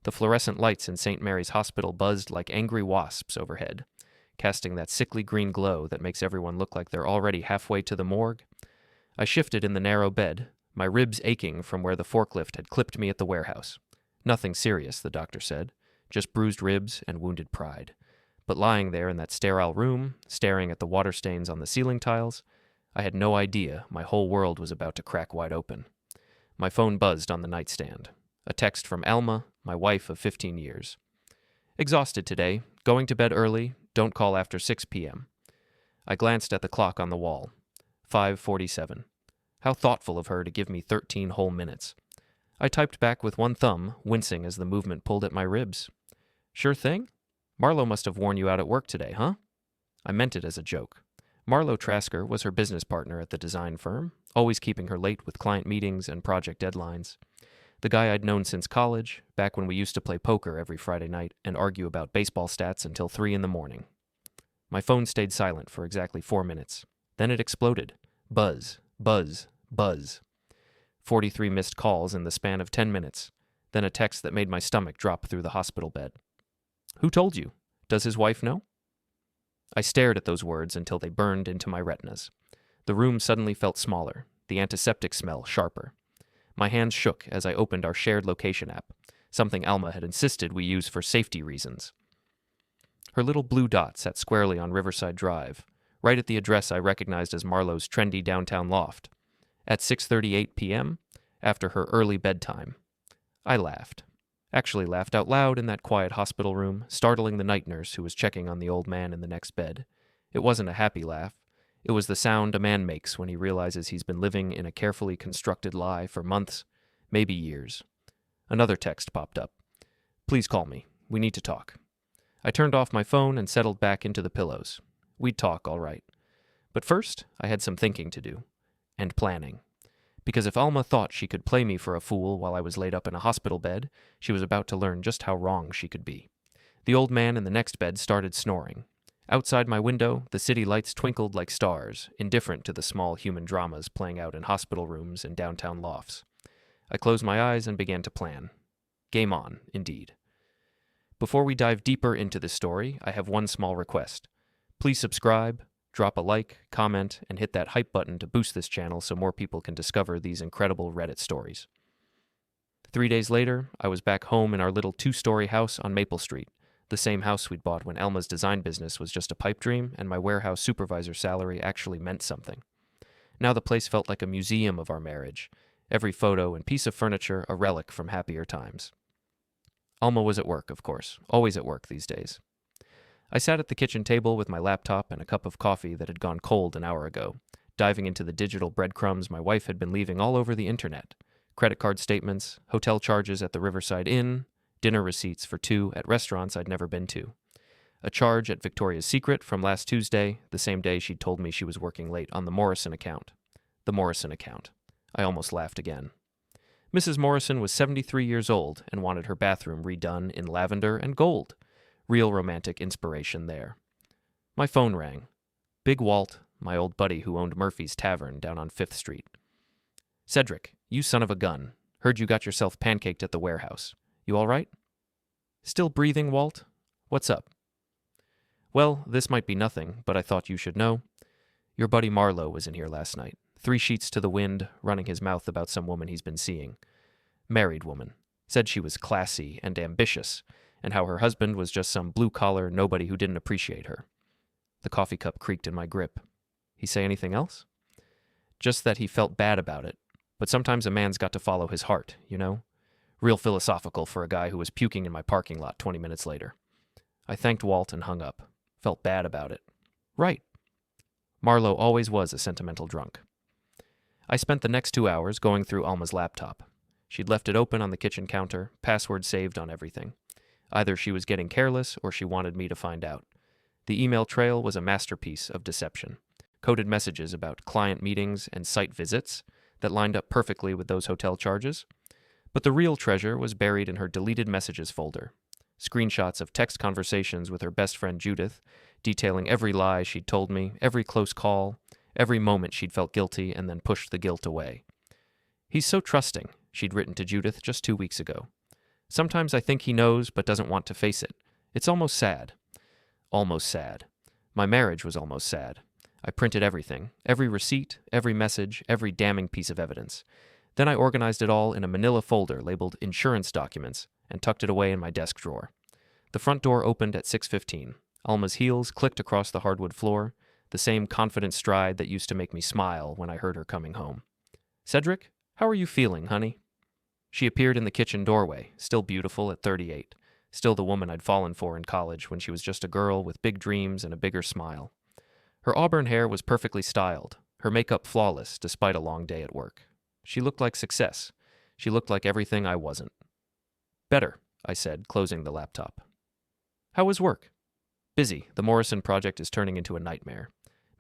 The fluorescent lights in St. Mary's Hospital buzzed like angry wasps overhead, casting that sickly green glow that makes everyone look like they're already halfway to the morgue. I shifted in the narrow bed, my ribs aching from where the forklift had clipped me at the warehouse. Nothing serious, the doctor said, just bruised ribs and wounded pride. But lying there in that sterile room, staring at the water stains on the ceiling tiles, I had no idea my whole world was about to crack wide open. My phone buzzed on the nightstand. A text from Alma, my wife of 15 years. Exhausted today, going to bed early, don't call after 6 p.m. I glanced at the clock on the wall. 5:47. How thoughtful of her to give me 13 whole minutes. I typed back with one thumb, wincing as the movement pulled at my ribs. Sure thing? Marlow must have worn you out at work today, huh? I meant it as a joke. Marlow Trasker was her business partner at the design firm, always keeping her late with client meetings and project deadlines. The guy I'd known since college, back when we used to play poker every Friday night and argue about baseball stats until 3 in the morning. My phone stayed silent for exactly 4 minutes. Then it exploded. Buzz, buzz, buzz. 43 missed calls in the span of 10 minutes. Then a text that made my stomach drop through the hospital bed. Who told you? Does his wife know? I stared at those words until they burned into my retinas. The room suddenly felt smaller, the antiseptic smell sharper. My hands shook as I opened our shared location app, something Alma had insisted we use for safety reasons. Her little blue dot sat squarely on Riverside Drive, right at the address I recognized as Marlow's trendy downtown loft. At 6:38 p.m., after her early bedtime. I laughed. Actually laughed out loud in that quiet hospital room, startling the night nurse who was checking on the old man in the next bed. It wasn't a happy laugh. It was the sound a man makes when he realizes he's been living in a carefully constructed lie for months, maybe years. Another text popped up. Please call me. We need to talk. I turned off my phone and settled back into the pillows. We'd talk, all right. But first, I had some thinking to do. And planning. Because if Alma thought she could play me for a fool while I was laid up in a hospital bed, she was about to learn just how wrong she could be. The old man in the next bed started snoring. Outside my window, the city lights twinkled like stars, indifferent to the small human dramas playing out in hospital rooms and downtown lofts. I closed my eyes and began to plan. Game on, indeed. Before we dive deeper into this story, I have one small request. Please subscribe, drop a like, comment, and hit that hype button to boost this channel so more people can discover these incredible Reddit stories. 3 days later, I was back home in our little 2-story house on Maple Street, the same house we'd bought when Alma's design business was just a pipe dream and my warehouse supervisor salary actually meant something. Now the place felt like a museum of our marriage, every photo and piece of furniture a relic from happier times. Alma was at work, of course, always at work these days. I sat at the kitchen table with my laptop and a cup of coffee that had gone cold an hour ago, diving into the digital breadcrumbs my wife had been leaving all over the internet. Credit card statements, hotel charges at the Riverside Inn, dinner receipts for 2 at restaurants I'd never been to. A charge at Victoria's Secret from last Tuesday, the same day she'd told me she was working late on the Morrison account. The Morrison account. I almost laughed again. Mrs. Morrison was 73 years old and wanted her bathroom redone in lavender and gold. Real romantic inspiration there. My phone rang. Big Walt, my old buddy who owned Murphy's Tavern down on 5th Street. Cedric, you son of a gun. Heard you got yourself pancaked at the warehouse. You all right? Still breathing, Walt? What's up? Well, this might be nothing, but I thought you should know. Your buddy Marlow was in here last night, 3 sheets to the wind, running his mouth about some woman he's been seeing. Married woman. Said she was classy and ambitious, and how her husband was just some blue-collar nobody who didn't appreciate her. The coffee cup creaked in my grip. He say anything else? Just that he felt bad about it, but sometimes a man's got to follow his heart, you know? Real philosophical for a guy who was puking in my parking lot 20 minutes later. I thanked Walt and hung up. Felt bad about it. Right. Marlow always was a sentimental drunk. I spent the next 2 hours going through Alma's laptop. She'd left it open on the kitchen counter, password saved on everything. Either she was getting careless or she wanted me to find out. The email trail was a masterpiece of deception. Coded messages about client meetings and site visits that lined up perfectly with those hotel charges. But the real treasure was buried in her deleted messages folder. Screenshots of text conversations with her best friend Judith, detailing every lie she'd told me, every close call, every moment she'd felt guilty and then pushed the guilt away. He's so trusting, she'd written to Judith just 2 weeks ago. Sometimes I think he knows but doesn't want to face it. It's almost sad. Almost sad. My marriage was almost sad. I printed everything, every receipt, every message, every damning piece of evidence. Then I organized it all in a manila folder labeled insurance documents and tucked it away in my desk drawer. The front door opened at 6:15. Alma's heels clicked across the hardwood floor, the same confident stride that used to make me smile when I heard her coming home. "Cedric, how are you feeling, honey?" She appeared in the kitchen doorway, still beautiful at 38, still the woman I'd fallen for in college when she was just a girl with big dreams and a bigger smile. Her auburn hair was perfectly styled, her makeup flawless despite a long day at work. She looked like success. She looked like everything I wasn't. "Better," I said, closing the laptop. "How was work?" "Busy. The Morrison project is turning into a nightmare.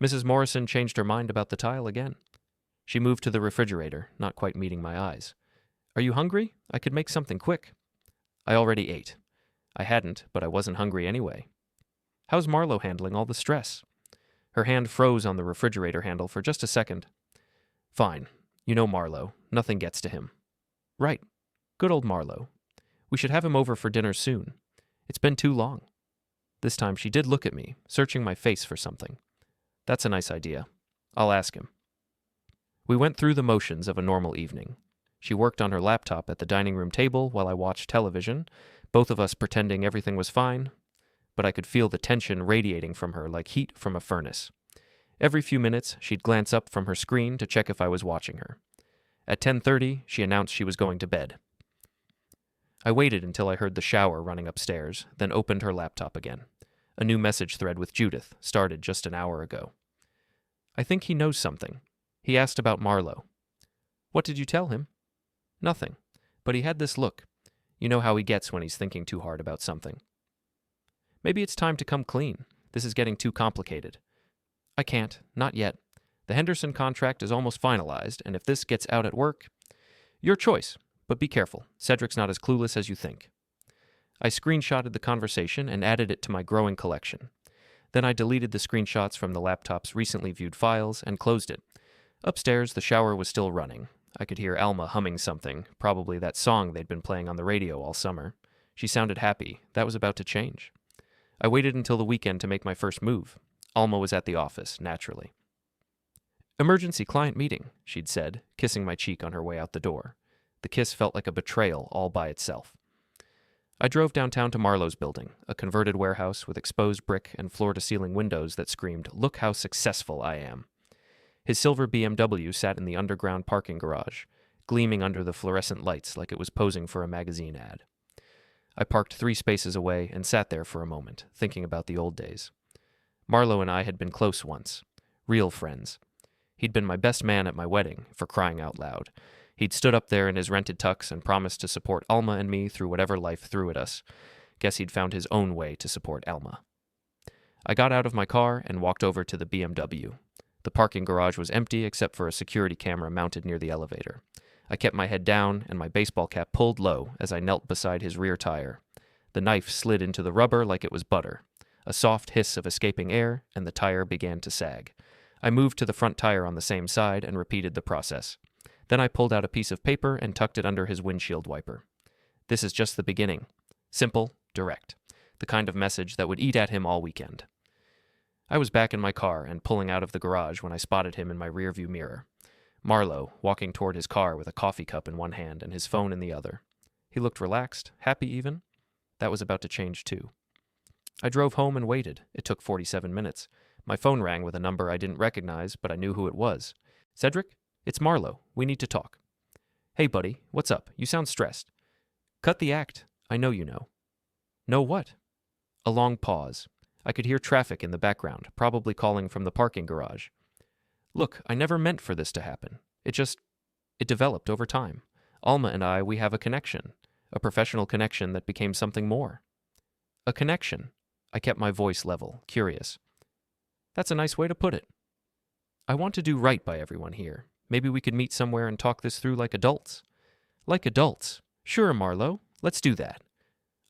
Mrs. Morrison changed her mind about the tile again." She moved to the refrigerator, not quite meeting my eyes. "Are you hungry? I could make something quick." I already ate. I hadn't, but I wasn't hungry anyway. "How's Marlow handling all the stress?" Her hand froze on the refrigerator handle for just a second. "Fine. You know Marlow. Nothing gets to him." "Right. Good old Marlow. We should have him over for dinner soon. It's been too long." This time she did look at me, searching my face for something. "That's a nice idea. I'll ask him." We went through the motions of a normal evening. She worked on her laptop at the dining room table while I watched television, both of us pretending everything was fine, but I could feel the tension radiating from her like heat from a furnace. Every few minutes, she'd glance up from her screen to check if I was watching her. At 10:30, she announced she was going to bed. I waited until I heard the shower running upstairs, then opened her laptop again. A new message thread with Judith started just an hour ago. "I think he knows something. He asked about Marlow." "What did you tell him?" "Nothing. But he had this look. You know how he gets when he's thinking too hard about something." "Maybe it's time to come clean. This is getting too complicated." "I can't. Not yet. The Henderson contract is almost finalized, and if this gets out at work..." "Your choice. But be careful. Cedric's not as clueless as you think." I screenshotted the conversation and added it to my growing collection. Then I deleted the screenshots from the laptop's recently viewed files and closed it. Upstairs, the shower was still running. I could hear Alma humming something, probably that song they'd been playing on the radio all summer. She sounded happy. That was about to change. I waited until the weekend to make my first move. Alma was at the office, naturally. "Emergency client meeting," she'd said, kissing my cheek on her way out the door. The kiss felt like a betrayal all by itself. I drove downtown to Marlow's building, a converted warehouse with exposed brick and floor-to-ceiling windows that screamed, "Look how successful I am." His silver BMW sat in the underground parking garage, gleaming under the fluorescent lights like it was posing for a magazine ad. I parked 3 spaces away and sat there for a moment, thinking about the old days. Marlow and I had been close once, real friends. He'd been my best man at my wedding, for crying out loud. He'd stood up there in his rented tux and promised to support Alma and me through whatever life threw at us. Guess he'd found his own way to support Alma. I got out of my car and walked over to the BMW. The parking garage was empty except for a security camera mounted near the elevator. I kept my head down and my baseball cap pulled low as I knelt beside his rear tire. The knife slid into the rubber like it was butter. A soft hiss of escaping air, and the tire began to sag. I moved to the front tire on the same side and repeated the process. Then I pulled out a piece of paper and tucked it under his windshield wiper. This is just the beginning. Simple, direct. The kind of message that would eat at him all weekend. I was back in my car and pulling out of the garage when I spotted him in my rearview mirror. Marlow, walking toward his car with a coffee cup in one hand and his phone in the other. He looked relaxed, happy even. That was about to change too. I drove home and waited. It took 47 minutes. My phone rang with a number I didn't recognize, but I knew who it was. "Cedric? It's Marlow. We need to talk." "Hey, buddy. What's up? You sound stressed." "Cut the act. I know you know." "Know what?" A long pause. I could hear traffic in the background, probably calling from the parking garage. "Look, I never meant for this to happen. It developed over time. Alma and I, we have a connection. A professional connection that became something more." "A connection." I kept my voice level, curious. "That's a nice way to put it." "I want to do right by everyone here. Maybe we could meet somewhere and talk this through like adults." "Like adults? Sure, Marlow. Let's do that."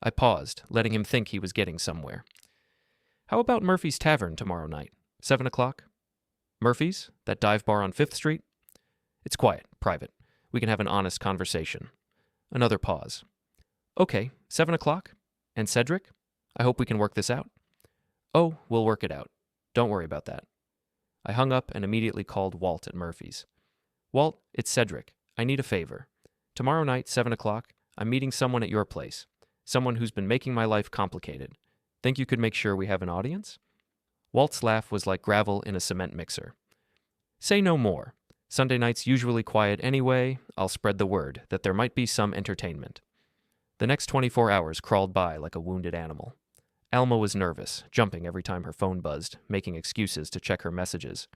I paused, letting him think he was getting somewhere. "How about Murphy's Tavern tomorrow night? 7 o'clock? "Murphy's? That dive bar on 5th Street? "It's quiet, private. We can have an honest conversation." Another pause. Okay, 7 o'clock? And Cedric? I hope we can work this out. Oh, we'll work it out. Don't worry about that. I hung up and immediately called Walt at Murphy's. Walt, it's Cedric. I need a favor. Tomorrow night, 7 o'clock, I'm meeting someone at your place. Someone who's been making my life complicated. Think you could make sure we have an audience? Walt's laugh was like gravel in a cement mixer. Say no more. Sunday night's usually quiet anyway. I'll spread the word that there might be some entertainment. The next 24 hours crawled by like a wounded animal. Alma was nervous, jumping every time her phone buzzed, making excuses to check her messages.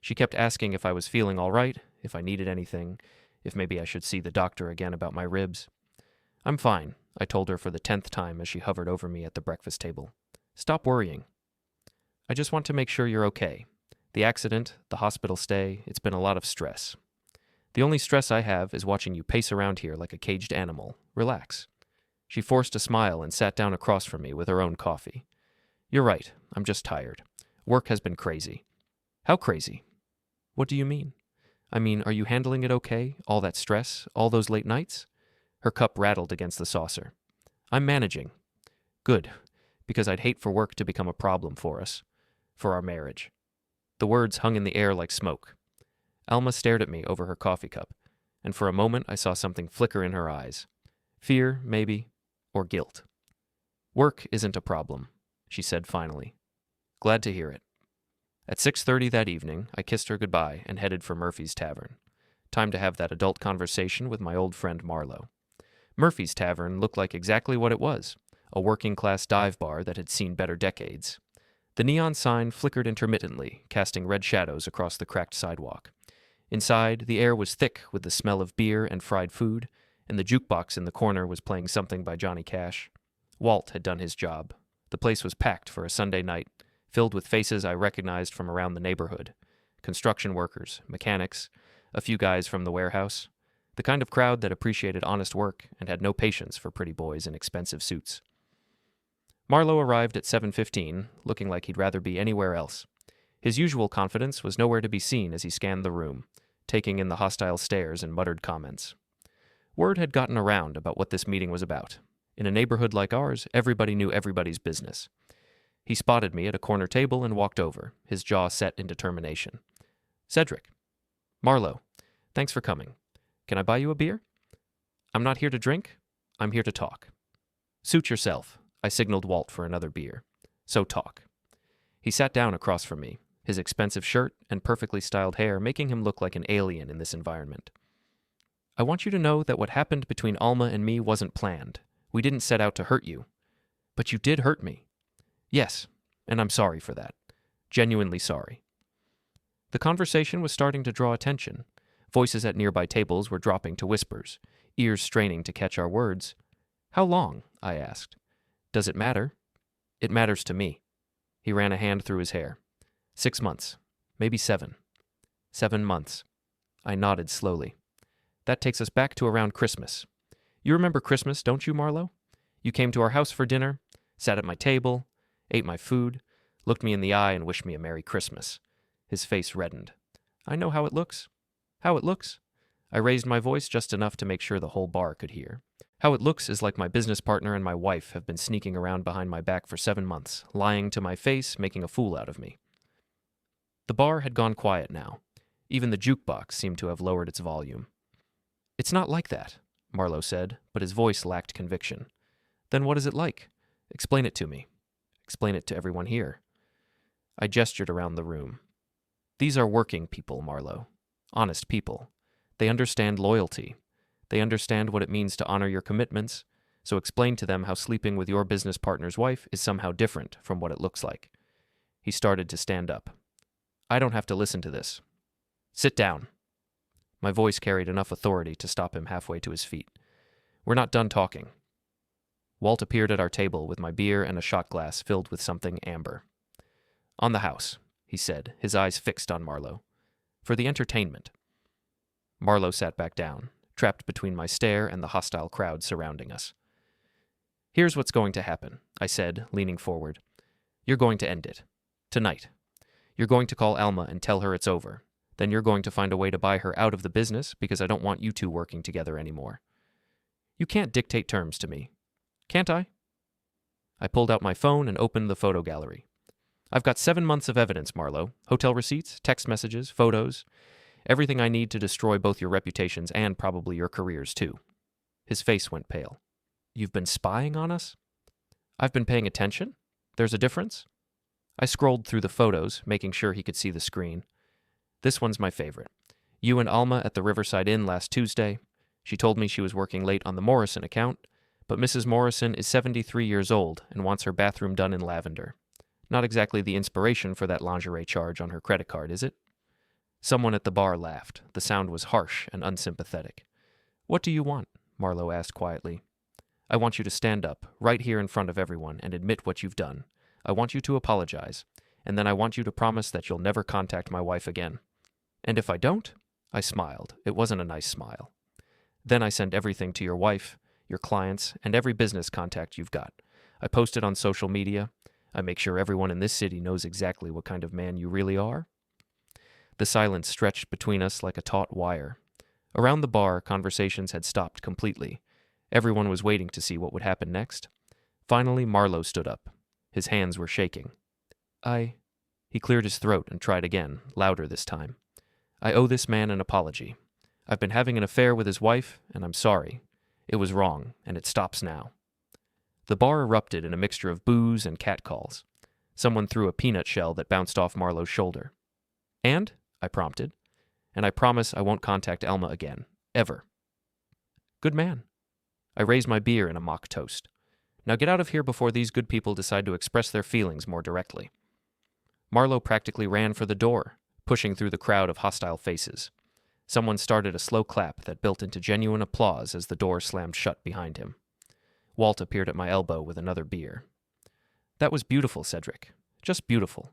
She kept asking if I was feeling all right, if I needed anything, if maybe I should see the doctor again about my ribs. I'm fine, I told her for the 10th time as she hovered over me at the breakfast table. Stop worrying. I just want to make sure you're okay. The accident, the hospital stay, it's been a lot of stress. The only stress I have is watching you pace around here like a caged animal. Relax. She forced a smile and sat down across from me with her own coffee. You're right, I'm just tired. Work has been crazy. How crazy? What do you mean? I mean, are you handling it okay? All that stress? All those late nights? Her cup rattled against the saucer. I'm managing. Good, because I'd hate for work to become a problem for us. For our marriage. The words hung in the air like smoke. Alma stared at me over her coffee cup, and for a moment I saw something flicker in her eyes. Fear, maybe, or guilt. Work isn't a problem, she said finally. Glad to hear it. At 6:30 that evening, I kissed her goodbye and headed for Murphy's Tavern. Time to have that adult conversation with my old friend Marlow. Murphy's Tavern looked like exactly what it was, a working-class dive bar that had seen better decades. The neon sign flickered intermittently, casting red shadows across the cracked sidewalk. Inside, the air was thick with the smell of beer and fried food, and the jukebox in the corner was playing something by Johnny Cash. Walt had done his job. The place was packed for a Sunday night, filled with faces I recognized from around the neighborhood. Construction workers, mechanics, a few guys from the warehouse. The kind of crowd that appreciated honest work and had no patience for pretty boys in expensive suits. Marlow arrived at 7:15, looking like he'd rather be anywhere else. His usual confidence was nowhere to be seen as he scanned the room, taking in the hostile stares and muttered comments. Word had gotten around about what this meeting was about. In a neighborhood like ours, everybody knew everybody's business. He spotted me at a corner table and walked over, his jaw set in determination. Cedric. Marlow. Thanks for coming. Can I buy you a beer? I'm not here to drink. I'm here to talk. Suit yourself. I signaled Walt for another beer. So talk. He sat down across from me, his expensive shirt and perfectly styled hair making him look like an alien in this environment. I want you to know that what happened between Alma and me wasn't planned. We didn't set out to hurt you. But you did hurt me. Yes, and I'm sorry for that. Genuinely sorry. The conversation was starting to draw attention. Voices at nearby tables were dropping to whispers, ears straining to catch our words. How long? I asked. Does it matter? It matters to me. He ran a hand through his hair. 6 months. Maybe 7. 7 months. I nodded slowly. That takes us back to around Christmas. You remember Christmas, don't you, Marlow? You came to our house for dinner, sat at my table, ate my food, looked me in the eye and wished me a Merry Christmas. His face reddened. I know how it looks. How it looks? I raised my voice just enough to make sure the whole bar could hear. How it looks is like my business partner and my wife have been sneaking around behind my back for 7 months, lying to my face, making a fool out of me. The bar had gone quiet now. Even the jukebox seemed to have lowered its volume. It's not like that, Marlow said, but his voice lacked conviction. Then what is it like? Explain it to me. Explain it to everyone here. I gestured around the room. These are working people, Marlow. Honest people. They understand loyalty. They understand what it means to honor your commitments, so explain to them how sleeping with your business partner's wife is somehow different from what it looks like. He started to stand up. I don't have to listen to this. Sit down. My voice carried enough authority to stop him halfway to his feet. We're not done talking. Walt appeared at our table with my beer and a shot glass filled with something amber. On the house, he said, his eyes fixed on Marlow. For the entertainment. Marlow sat back down, trapped between my stare and the hostile crowd surrounding us. Here's what's going to happen, I said, leaning forward. You're going to end it. Tonight. You're going to call Alma and tell her it's over. Then you're going to find a way to buy her out of the business because I don't want you two working together anymore. You can't dictate terms to me. Can't I? I pulled out my phone and opened the photo gallery. I've got 7 months of evidence, Marlow. Hotel receipts, text messages, photos. Everything I need to destroy both your reputations and probably your careers, too. His face went pale. You've been spying on us? I've been paying attention? There's a difference? I scrolled through the photos, making sure he could see the screen. This one's my favorite. You and Alma at the Riverside Inn last Tuesday. She told me she was working late on the Morrison account, but Mrs. Morrison is 73 years old and wants her bathroom done in lavender. Not exactly the inspiration for that lingerie charge on her credit card, is it? Someone at the bar laughed. The sound was harsh and unsympathetic. What do you want? Marlow asked quietly. I want you to stand up, right here in front of everyone, and admit what you've done. I want you to apologize, and then I want you to promise that you'll never contact my wife again. And if I don't? I smiled. It wasn't a nice smile. Then I send everything to your wife, your clients, and every business contact you've got. I post it on social media. I make sure everyone in this city knows exactly what kind of man you really are. The silence stretched between us like a taut wire. Around the bar, conversations had stopped completely. Everyone was waiting to see what would happen next. Finally, Marlow stood up. His hands were shaking. He cleared his throat and tried again, louder this time. I owe this man an apology. I've been having an affair with his wife, and I'm sorry. It was wrong, and it stops now. The bar erupted in a mixture of boos and catcalls. Someone threw a peanut shell that bounced off Marlow's shoulder. And? I prompted. And I promise I won't contact Alma again. Ever. Good man. I raised my beer in a mock toast. Now get out of here before these good people decide to express their feelings more directly. Marlow practically ran for the door, pushing through the crowd of hostile faces. Someone started a slow clap that built into genuine applause as the door slammed shut behind him. Walt appeared at my elbow with another beer. That was beautiful, Cedric. Just beautiful.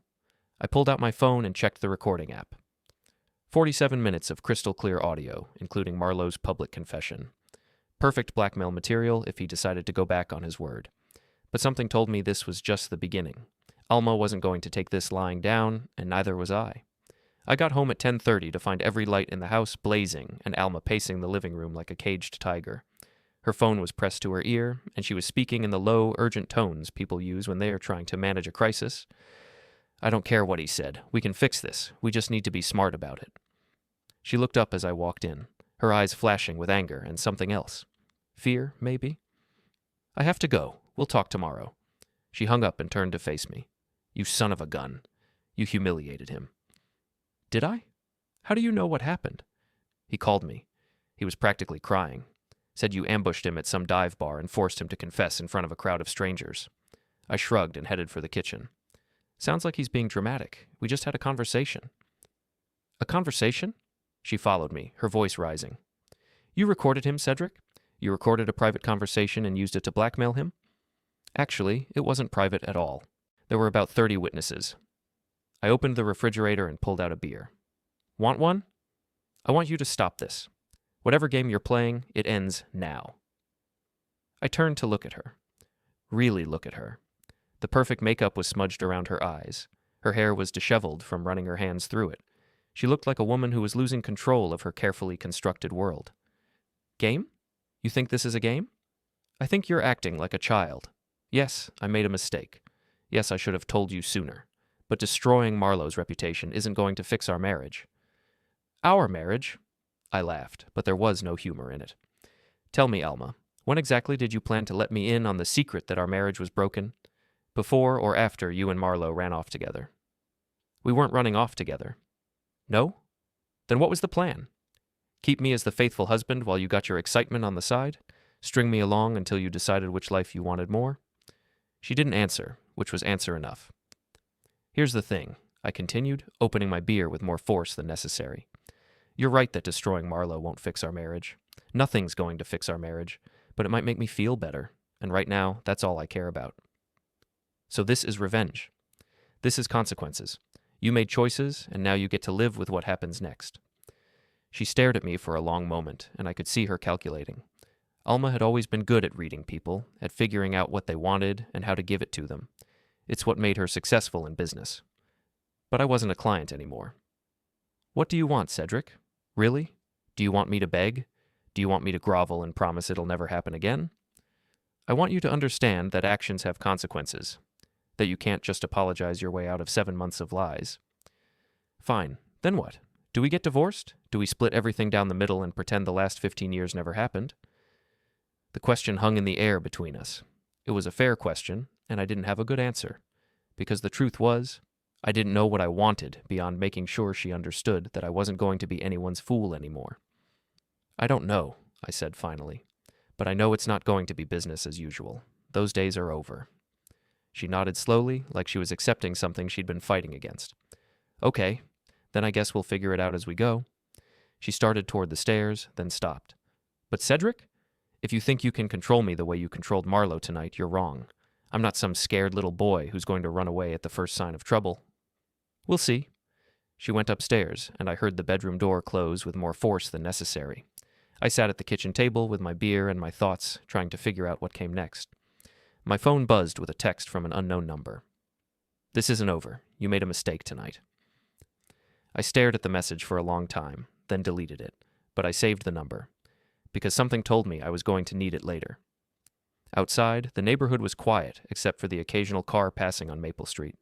I pulled out my phone and checked the recording app. 47 minutes of crystal clear audio, including Marlow's public confession. Perfect blackmail material if he decided to go back on his word. But something told me this was just the beginning. Alma wasn't going to take this lying down, and neither was I. I got home at 10:30 to find every light in the house blazing and Alma pacing the living room like a caged tiger. Her phone was pressed to her ear, and she was speaking in the low, urgent tones people use when they are trying to manage a crisis. I don't care what he said. We can fix this. We just need to be smart about it. She looked up as I walked in, her eyes flashing with anger and something else. Fear, maybe? I have to go. We'll talk tomorrow. She hung up and turned to face me. You son of a gun. You humiliated him. Did I? How do you know what happened? He called me. He was practically crying. Said you ambushed him at some dive bar and forced him to confess in front of a crowd of strangers. I shrugged and headed for the kitchen. Sounds like he's being dramatic. We just had a conversation. A conversation? She followed me, her voice rising. You recorded him, Cedric? You recorded a private conversation and used it to blackmail him? Actually, it wasn't private at all. There were about 30 witnesses. I opened the refrigerator and pulled out a beer. Want one? I want you to stop this. Whatever game you're playing, it ends now. I turned to look at her. Really look at her. The perfect makeup was smudged around her eyes. Her hair was disheveled from running her hands through it. She looked like a woman who was losing control of her carefully constructed world. Game? You think this is a game? I think you're acting like a child. Yes, I made a mistake. Yes, I should have told you sooner. But destroying Marlow's reputation isn't going to fix our marriage. Our marriage? I laughed, but there was no humor in it. Tell me, Alma, when exactly did you plan to let me in on the secret that our marriage was broken? Before or after you and Marlow ran off together? We weren't running off together. No? Then what was the plan? Keep me as the faithful husband while you got your excitement on the side? String me along until you decided which life you wanted more? She didn't answer, which was answer enough. Here's the thing, I continued, opening my beer with more force than necessary. You're right that destroying Marlow won't fix our marriage. Nothing's going to fix our marriage, but it might make me feel better, and right now, that's all I care about. So this is revenge. This is consequences. You made choices, and now you get to live with what happens next. She stared at me for a long moment, and I could see her calculating. Alma had always been good at reading people, at figuring out what they wanted and how to give it to them. It's what made her successful in business. But I wasn't a client anymore. What do you want, Cedric? Really? Do you want me to beg? Do you want me to grovel and promise it'll never happen again? I want you to understand that actions have consequences, that you can't just apologize your way out of 7 months of lies. Fine, then what? Do we get divorced? Do we split everything down the middle and pretend the last 15 years never happened? The question hung in the air between us. It was a fair question, and I didn't have a good answer, because the truth was, I didn't know what I wanted beyond making sure she understood that I wasn't going to be anyone's fool anymore. I don't know, I said finally, but I know it's not going to be business as usual. Those days are over. She nodded slowly, like she was accepting something she'd been fighting against. Okay, then I guess we'll figure it out as we go. She started toward the stairs, then stopped. But Cedric? If you think you can control me the way you controlled Marlow tonight, you're wrong. I'm not some scared little boy who's going to run away at the first sign of trouble. We'll see. She went upstairs, and I heard the bedroom door close with more force than necessary. I sat at the kitchen table with my beer and my thoughts, trying to figure out what came next. My phone buzzed with a text from an unknown number. This isn't over. You made a mistake tonight. I stared at the message for a long time, then deleted it, but I saved the number, because something told me I was going to need it later. Outside, the neighborhood was quiet, except for the occasional car passing on Maple Street.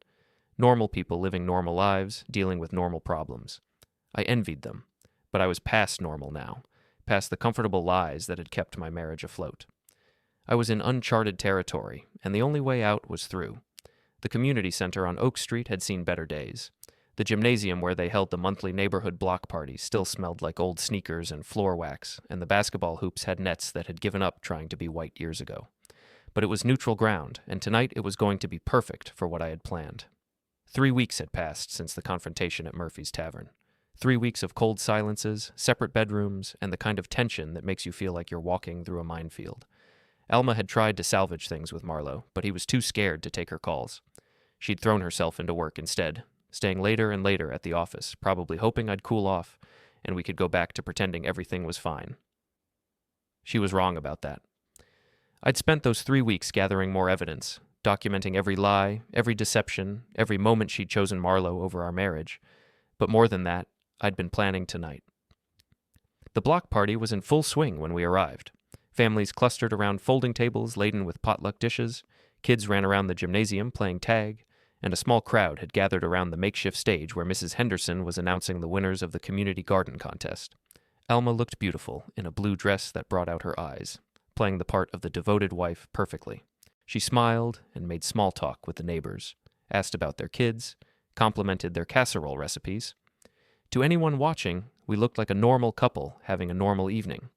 Normal people living normal lives, dealing with normal problems. I envied them, but I was past normal now, past the comfortable lies that had kept my marriage afloat. I was in uncharted territory, and the only way out was through. The community center on Oak Street had seen better days. The gymnasium where they held the monthly neighborhood block parties still smelled like old sneakers and floor wax, and the basketball hoops had nets that had given up trying to be white years ago. But it was neutral ground, and tonight it was going to be perfect for what I had planned. 3 weeks had passed since the confrontation at Murphy's Tavern. 3 weeks of cold silences, separate bedrooms, and the kind of tension that makes you feel like you're walking through a minefield. Alma had tried to salvage things with Marlow, but he was too scared to take her calls. She'd thrown herself into work instead, staying later and later at the office, probably hoping I'd cool off, and we could go back to pretending everything was fine. She was wrong about that. I'd spent those 3 weeks gathering more evidence, documenting every lie, every deception, every moment she'd chosen Marlow over our marriage. But more than that, I'd been planning tonight. The block party was in full swing when we arrived. Families clustered around folding tables laden with potluck dishes, kids ran around the gymnasium playing tag, and a small crowd had gathered around the makeshift stage where Mrs. Henderson was announcing the winners of the community garden contest. Alma looked beautiful in a blue dress that brought out her eyes, playing the part of the devoted wife perfectly. She smiled and made small talk with the neighbors, asked about their kids, complimented their casserole recipes. To anyone watching, we looked like a normal couple having a normal evening.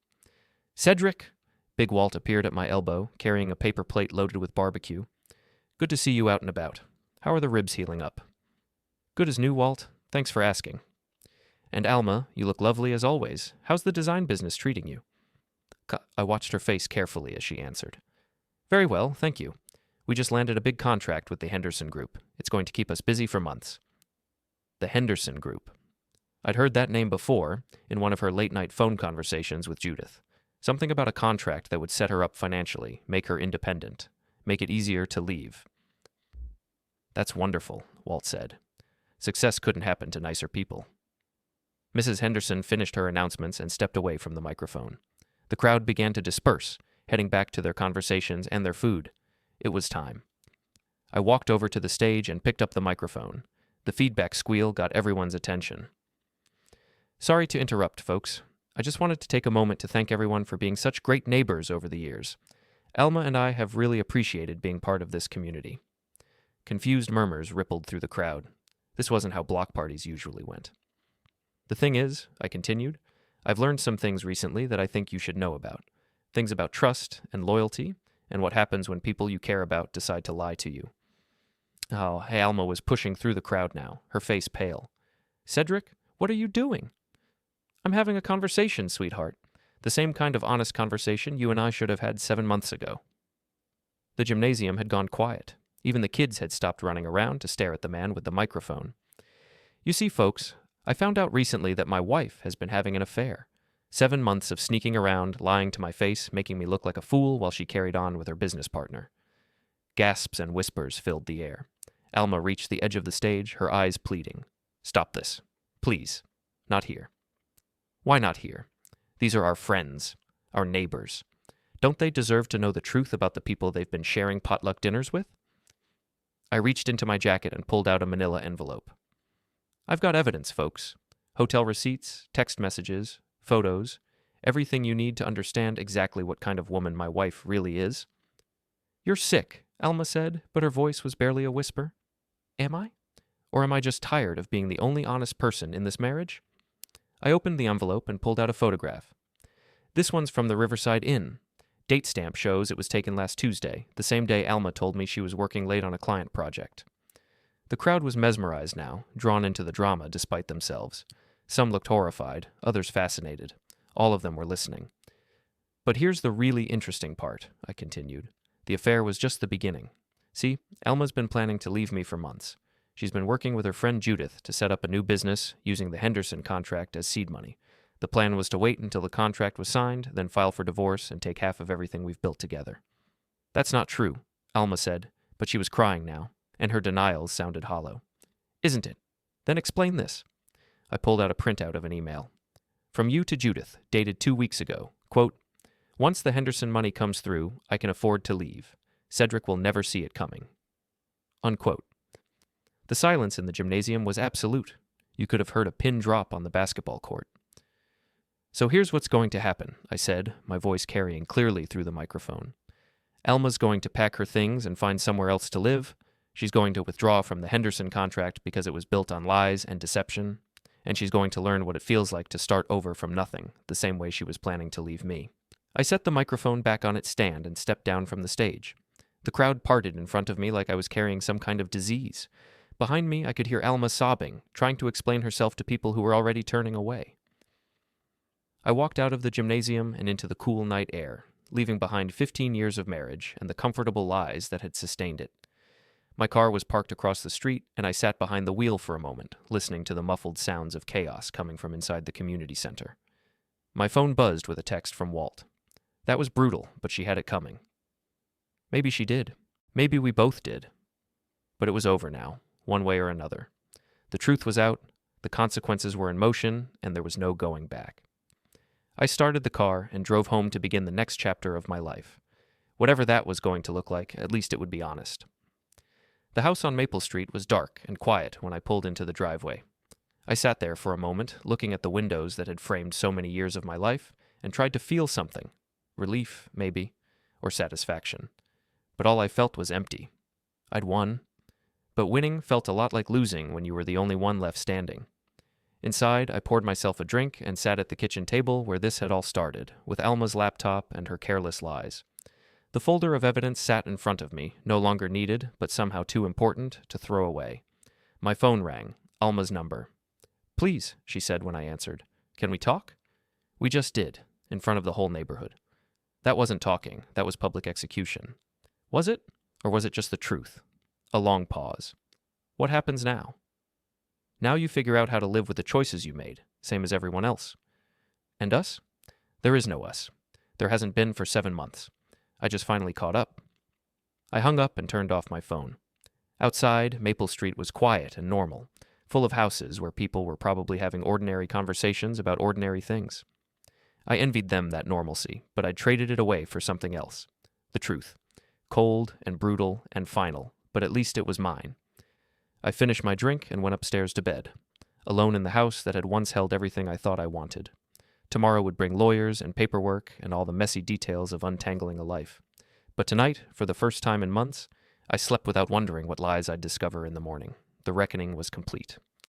Cedric! Big Walt appeared at my elbow, carrying a paper plate loaded with barbecue. Good to see you out and about. How are the ribs healing up? Good as new, Walt. Thanks for asking. And Alma, you look lovely as always. How's the design business treating you? I watched her face carefully as she answered. Very well, thank you. We just landed a big contract with the Henderson Group. It's going to keep us busy for months. The Henderson Group. I'd heard that name before, in one of her late-night phone conversations with Judith. Something about a contract that would set her up financially, make her independent, make it easier to leave. That's wonderful, Walt said. Success couldn't happen to nicer people. Mrs. Henderson finished her announcements and stepped away from the microphone. The crowd began to disperse, heading back to their conversations and their food. It was time. I walked over to the stage and picked up the microphone. The feedback squeal got everyone's attention. Sorry to interrupt, folks. I just wanted to take a moment to thank everyone for being such great neighbors over the years. Alma and I have really appreciated being part of this community. Confused murmurs rippled through the crowd. This wasn't how block parties usually went. The thing is, I continued, I've learned some things recently that I think you should know about. Things about trust and loyalty, and what happens when people you care about decide to lie to you. Oh, Alma was pushing through the crowd now, her face pale. Cedric, what are you doing? I'm having a conversation, sweetheart. The same kind of honest conversation you and I should have had 7 months ago. The gymnasium had gone quiet. Even the kids had stopped running around to stare at the man with the microphone. You see, folks, I found out recently that my wife has been having an affair. 7 months of sneaking around, lying to my face, making me look like a fool while she carried on with her business partner. Gasps and whispers filled the air. Alma reached the edge of the stage, her eyes pleading. Stop this. Please. Not here. Why not here? These are our friends, our neighbors. Don't they deserve to know the truth about the people they've been sharing potluck dinners with? I reached into my jacket and pulled out a manila envelope. I've got evidence, folks. Hotel receipts, text messages, photos, everything you need to understand exactly what kind of woman my wife really is. You're sick, Alma said, but her voice was barely a whisper. Am I? Or am I just tired of being the only honest person in this marriage? I opened the envelope and pulled out a photograph. This one's from the Riverside Inn. Date stamp shows it was taken last Tuesday, the same day Alma told me she was working late on a client project. The crowd was mesmerized now, drawn into the drama despite themselves. Some looked horrified, others fascinated. All of them were listening. But here's the really interesting part, I continued. The affair was just the beginning. See, Alma's been planning to leave me for months. She's been working with her friend Judith to set up a new business using the Henderson contract as seed money. The plan was to wait until the contract was signed, then file for divorce and take half of everything we've built together. That's not true, Alma said, but she was crying now, and her denials sounded hollow. Isn't it? Then explain this. I pulled out a printout of an email. From you to Judith, dated 2 weeks ago. Quote, once the Henderson money comes through, I can afford to leave. Cedric will never see it coming. Unquote. The silence in the gymnasium was absolute. You could have heard a pin drop on the basketball court. So here's what's going to happen, I said, my voice carrying clearly through the microphone. Alma's going to pack her things and find somewhere else to live. She's going to withdraw from the Henderson contract because it was built on lies and deception. And she's going to learn what it feels like to start over from nothing, the same way she was planning to leave me. I set the microphone back on its stand and stepped down from the stage. The crowd parted in front of me like I was carrying some kind of disease. Behind me, I could hear Alma sobbing, trying to explain herself to people who were already turning away. I walked out of the gymnasium and into the cool night air, leaving behind 15 years of marriage and the comfortable lies that had sustained it. My car was parked across the street, and I sat behind the wheel for a moment, listening to the muffled sounds of chaos coming from inside the community center. My phone buzzed with a text from Walt. That was brutal, but she had it coming. Maybe she did. Maybe we both did. But it was over now, one way or another. The truth was out, the consequences were in motion, and there was no going back. I started the car and drove home to begin the next chapter of my life. Whatever that was going to look like, at least it would be honest. The house on Maple Street was dark and quiet when I pulled into the driveway. I sat there for a moment, looking at the windows that had framed so many years of my life, and tried to feel something. Relief, maybe, or satisfaction. But all I felt was empty. I'd won. But winning felt a lot like losing when you were the only one left standing. Inside, I poured myself a drink and sat at the kitchen table where this had all started, with Alma's laptop and her careless lies. The folder of evidence sat in front of me, no longer needed, but somehow too important to throw away. My phone rang, Alma's number. Please, she said when I answered. Can we talk? We just did, in front of the whole neighborhood. That wasn't talking, that was public execution. Was it? Or was it just the truth? A long pause. What happens now? Now you figure out how to live with the choices you made, same as everyone else. And us? There is no us. There hasn't been for 7 months. I just finally caught up. I hung up and turned off my phone. Outside, Maple Street was quiet and normal, full of houses where people were probably having ordinary conversations about ordinary things. I envied them that normalcy, but I'd traded it away for something else. The truth. Cold and brutal and final, but at least it was mine. I finished my drink and went upstairs to bed, alone in the house that had once held everything I thought I wanted. Tomorrow would bring lawyers and paperwork and all the messy details of untangling a life. But tonight, for the first time in months, I slept without wondering what lies I'd discover in the morning. The reckoning was complete.